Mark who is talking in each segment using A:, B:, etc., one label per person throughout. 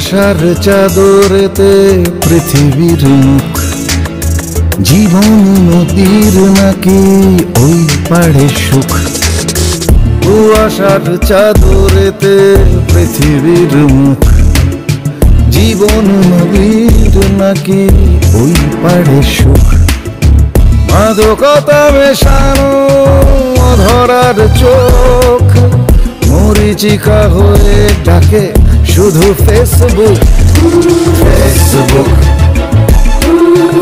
A: আশার চাদরেতে পৃথিবীর মুখ, জীবন নদীর নাকি ওই পাড়ে সুখ। কুয়াশার চাদরেতে পৃথিবীর মুখ, জীবন নদীর নাকি ওই পাড়ে সুখ। মাদকতা মেশানো অধরার চোখ, মরিচিকা হয়ে ডাকে শুধু Facebook. Facebook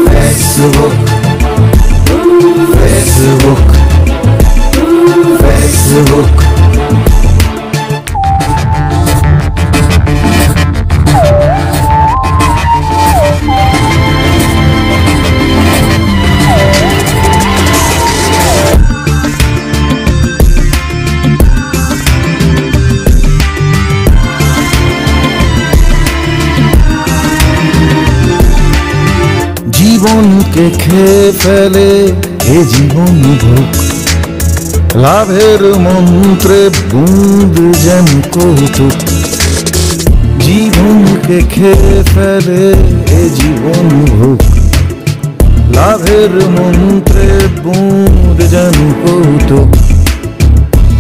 A: Facebook Facebook Facebook. জীবনকে খেয়ে ফেলে এ জীবন ভোগ, লাভের মন্ত্রে বুঁদ যেন কৌতুক। জীবনকে খেয়ে ফেলে এ জীবন ভোগ, লাভের মন্ত্রে বুঁদ যেন কৌতুক।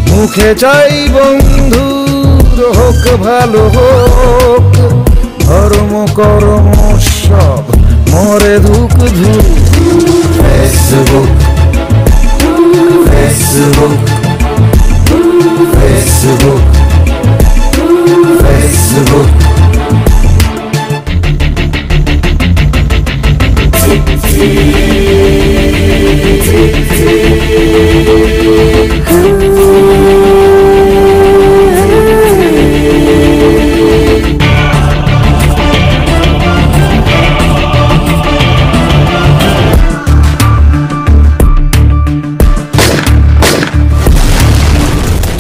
A: মুখে চাই বন্ধুর হোক ভালো হোক, ধর্ম কর্ম সব মরে ধুক ধুক। Facebook Facebook Facebook Facebook.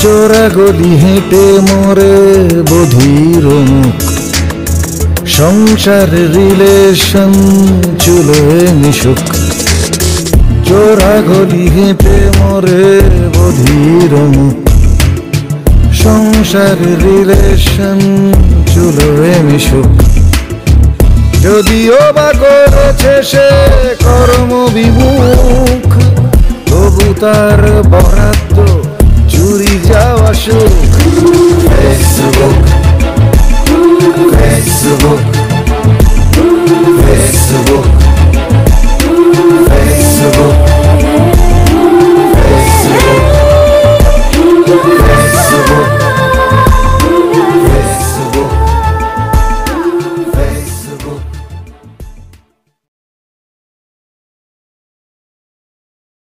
A: চোরা গলি হেঁটে মরে বধির মুখ, সংসার রিলেশন চুলোয় মিশুক। চোরা গলি হেঁটে মরে বধির মুখ, সংসার রিলেশন চুলোয় মিশুক। যদিও বা করেছে সে কর্ম বিমুখ, তবু তার বরাদ্দ চুরি যাওয়া সুখ। ফেসবুক